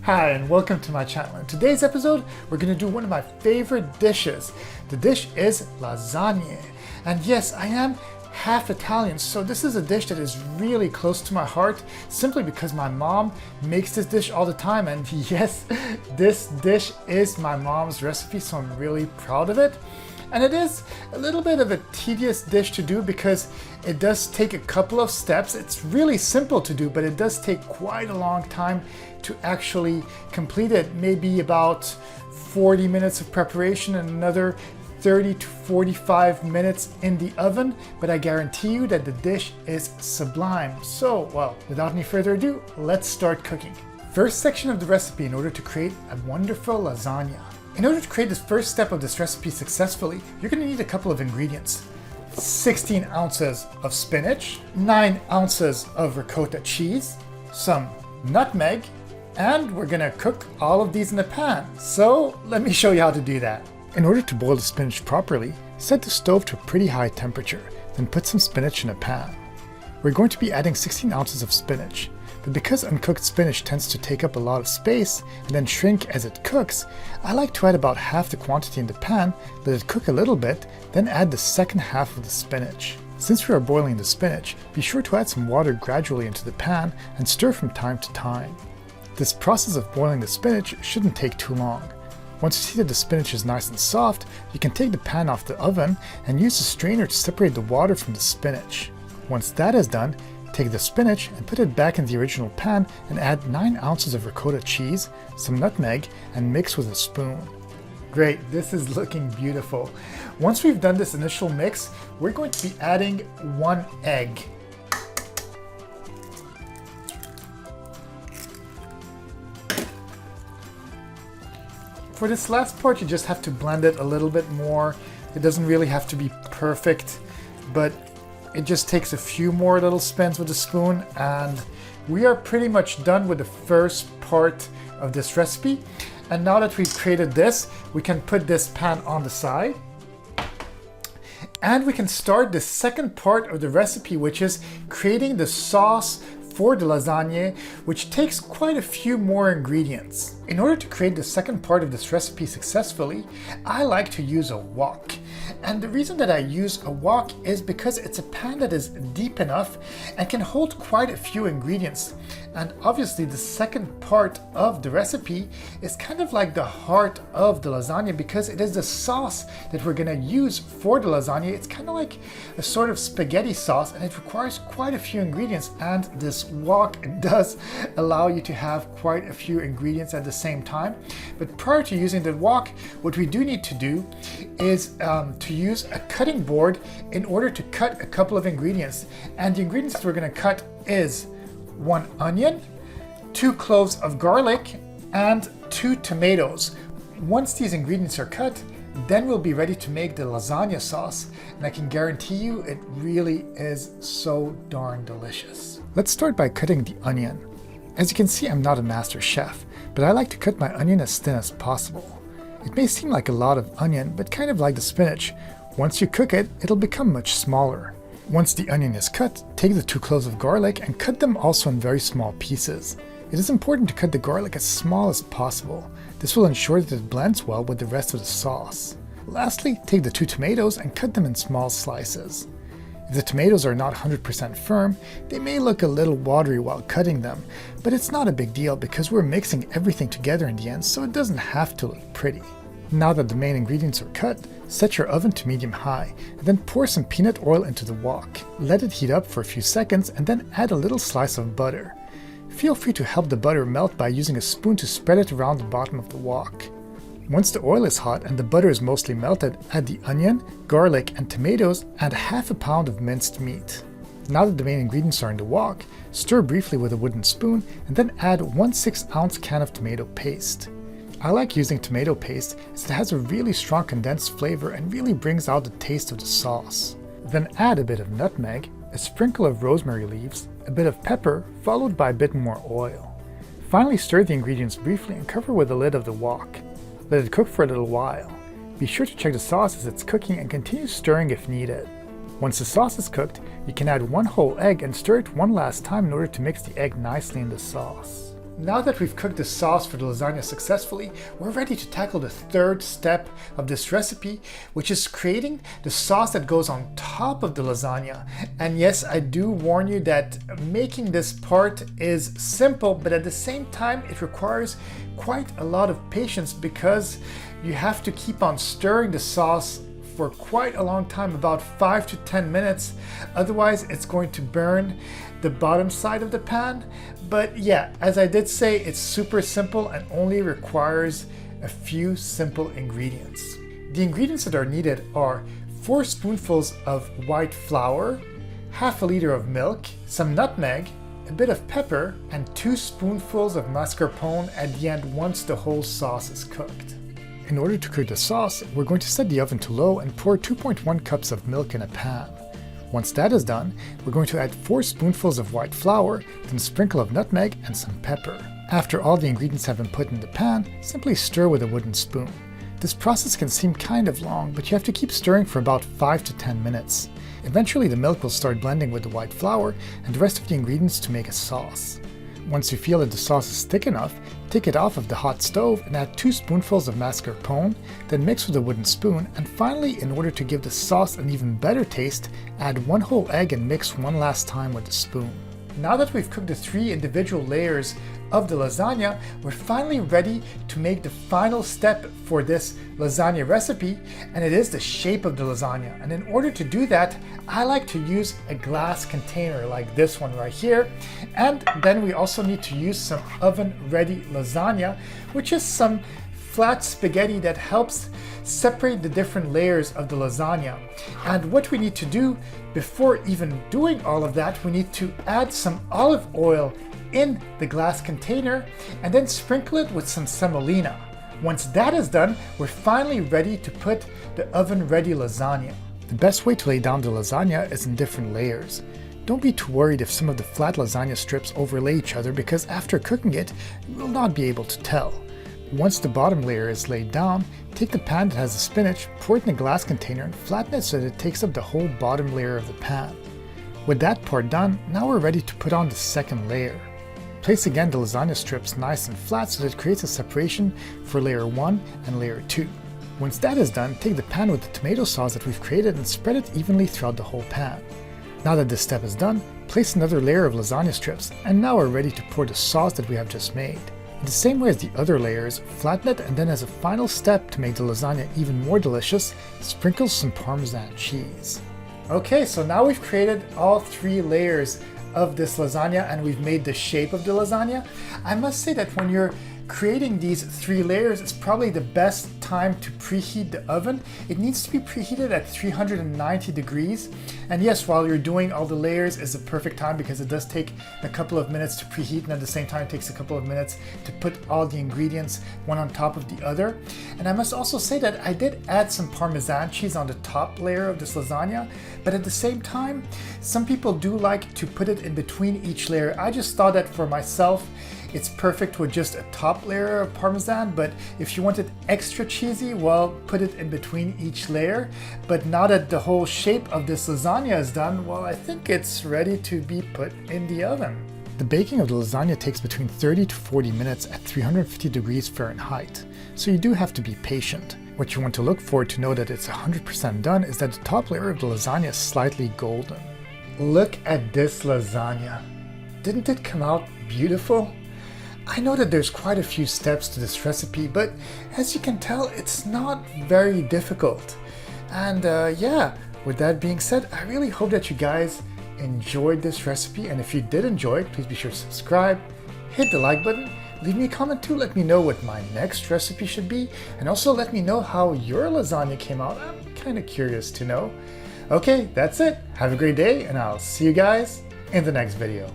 Hi and welcome to my channel. In today's episode, we're going to do one of my favorite dishes. The dish is lasagna. And yes, I am half Italian, so this is a dish that is really close to my heart simply because my mom makes this dish all the time. And yes, this dish is my mom's recipe, so I'm really proud of it. And it is a little bit of a tedious dish to do because it does take a couple of steps. It's really simple to do, but it does take quite a long time to actually complete it. Maybe about 40 minutes of preparation and another 30 to 45 minutes in the oven, but I guarantee you that the dish is sublime. So, well, without any further ado, let's start cooking. First section of the recipe in order to create a wonderful lasagna. In order to create this first step of this recipe successfully, you're going to need a couple of ingredients. 16 ounces of spinach, 9 ounces of ricotta cheese, some nutmeg, and we're going to cook all of these in a pan. So let me show you how to do that. In order to boil the spinach properly, set the stove to a pretty high temperature, then put some spinach in a pan. We're going to be adding 16 ounces of spinach. But because uncooked spinach tends to take up a lot of space and then shrink as it cooks, I like to add about half the quantity in the pan, let it cook a little bit, then add the second half of the spinach. Since we are boiling the spinach, be sure to add some water gradually into the pan and stir from time to time. This process of boiling the spinach shouldn't take too long. Once you see that the spinach is nice and soft, you can take the pan off the oven and use a strainer to separate the water from the spinach. Once that is done, take the spinach and put it back in the original pan and add 9 ounces of ricotta cheese, some nutmeg, and mix with a spoon. Great, this is looking beautiful. Once we've done this initial mix, we're going to be adding 1 egg. For this last part, you just have to blend it a little bit more. It doesn't really have to be perfect, but it just takes a few more little spins with a spoon, and we are pretty much done with the first part of this recipe. And now that we've created this, we can put this pan on the side. And we can start the second part of the recipe, which is creating the sauce for the lasagna, which takes quite a few more ingredients. In order to create the second part of this recipe successfully, I like to use a wok. And the reason that I use a wok is because it's a pan that is deep enough and can hold quite a few ingredients. And obviously the second part of the recipe is kind of like the heart of the lasagna because it is the sauce that we're going to use for the lasagna. It's kind of like a sort of spaghetti sauce, and it requires quite a few ingredients, and this wok does allow you to have quite a few ingredients at the same time. But prior to using the wok, what we do need to do is to use a cutting board in order to cut a couple of ingredients. And the ingredients that we're going to cut is 1 onion, 2 cloves of garlic, and 2 tomatoes. Once these ingredients are cut, then we'll be ready to make the lasagna sauce, and I can guarantee you it really is so darn delicious. Let's start by cutting the onion. As you can see, I'm not a master chef, but I like to cut my onion as thin as possible. It may seem like a lot of onion, but kind of like the spinach. Once you cook it, it'll become much smaller. Once the onion is cut, take the 2 cloves of garlic and cut them also in very small pieces. It is important to cut the garlic as small as possible. This will ensure that it blends well with the rest of the sauce. Lastly, take the 2 tomatoes and cut them in small slices. If the tomatoes are not 100% firm, they may look a little watery while cutting them, but it's not a big deal because we're mixing everything together in the end, so it doesn't have to look pretty. Now that the main ingredients are cut, set your oven to medium-high, and then pour some peanut oil into the wok. Let it heat up for a few seconds and then add a little slice of butter. Feel free to help the butter melt by using a spoon to spread it around the bottom of the wok. Once the oil is hot and the butter is mostly melted, add the onion, garlic, and tomatoes, and half a pound of minced meat. Now that the main ingredients are in the wok, stir briefly with a wooden spoon and then add 1 6-ounce can of tomato paste. I like using tomato paste as it has a really strong condensed flavor and really brings out the taste of the sauce. Then add a bit of nutmeg, a sprinkle of rosemary leaves, a bit of pepper, followed by a bit more oil. Finally, stir the ingredients briefly and cover with the lid of the wok. Let it cook for a little while. Be sure to check the sauce as it's cooking and continue stirring if needed. Once the sauce is cooked, you can add 1 whole egg and stir it one last time in order to mix the egg nicely in the sauce. Now that we've cooked the sauce for the lasagna successfully, we're ready to tackle the third step of this recipe, which is creating the sauce that goes on top of the lasagna. And yes, I do warn you that making this part is simple, but at the same time, it requires quite a lot of patience because you have to keep on stirring the sauce for quite a long time, about 5 to 10 minutes. Otherwise, it's going to burn the bottom side of the pan. But yeah, as I did say, it's super simple and only requires a few simple ingredients. The ingredients that are needed are 4 spoonfuls of white flour, half a liter of milk, some nutmeg, a bit of pepper, and 2 spoonfuls of mascarpone at the end once the whole sauce is cooked. In order to create the sauce, we're going to set the oven to low and pour 2.1 cups of milk in a pan. Once that is done, we're going to add 4 spoonfuls of white flour, then a sprinkle of nutmeg and some pepper. After all the ingredients have been put in the pan, simply stir with a wooden spoon. This process can seem kind of long, but you have to keep stirring for about 5 to 10 minutes. Eventually the milk will start blending with the white flour and the rest of the ingredients to make a sauce. Once you feel that the sauce is thick enough, take it off of the hot stove and add 2 spoonfuls of mascarpone, then mix with a wooden spoon, and finally, in order to give the sauce an even better taste, add 1 whole egg and mix one last time with a spoon. Now that we've cooked the 3 individual layers of the lasagna, we're finally ready to make the final step for this lasagna recipe, and it is the shape of the lasagna. And in order to do that, I like to use a glass container like this one right here. And then we also need to use some oven-ready lasagna, which is some flat spaghetti that helps separate the different layers of the lasagna. And what we need to do before even doing all of that, we need to add some olive oil in the glass container and then sprinkle it with some semolina. Once that is done, we're finally ready to put the oven-ready lasagna. The best way to lay down the lasagna is in different layers. Don't be too worried if some of the flat lasagna strips overlay each other, because after cooking it, you will not be able to tell. Once the bottom layer is laid down, take the pan that has the spinach, pour it in a glass container and flatten it so that it takes up the whole bottom layer of the pan. With that part done, now we're ready to put on the second layer. Place again the lasagna strips nice and flat so that it creates a separation for layer 1 and layer 2. Once that is done, take the pan with the tomato sauce that we've created and spread it evenly throughout the whole pan. Now that this step is done, place another layer of lasagna strips, and now we're ready to pour the sauce that we have just made. In the same way as the other layers, flatten it, and then as a final step to make the lasagna even more delicious, sprinkle some Parmesan cheese. Okay, so now we've created all 3 layers of this lasagna and we've made the shape of the lasagna. I must say that when you're creating these 3 layers, it's probably the best time to preheat the oven. It needs to be preheated at 390 degrees. And yes, while you're doing all the layers is the perfect time because it does take a couple of minutes to preheat, and at the same time it takes a couple of minutes to put all the ingredients one on top of the other. And I must also say that I did add some Parmesan cheese on the top layer of this lasagna, but at the same time, some people do like to put it in between each layer. I just thought that for myself, it's perfect with just a top layer of Parmesan, but if you want it extra cheesy, well, put it in between each layer. But now that the whole shape of this lasagna is done, well, I think it's ready to be put in the oven. The baking of the lasagna takes between 30 to 40 minutes at 350 degrees Fahrenheit, so you do have to be patient. What you want to look for to know that it's 100% done is that the top layer of the lasagna is slightly golden. Look at this lasagna. Didn't it come out beautiful? I know that there's quite a few steps to this recipe, but as you can tell, it's not very difficult. And yeah, with that being said, I really hope that you guys enjoyed this recipe, and if you did enjoy it, please be sure to subscribe, hit the like button, leave me a comment too, let me know what my next recipe should be, and also let me know how your lasagna came out. I'm kind of curious to know. Okay, that's it. Have a great day, and I'll see you guys in the next video.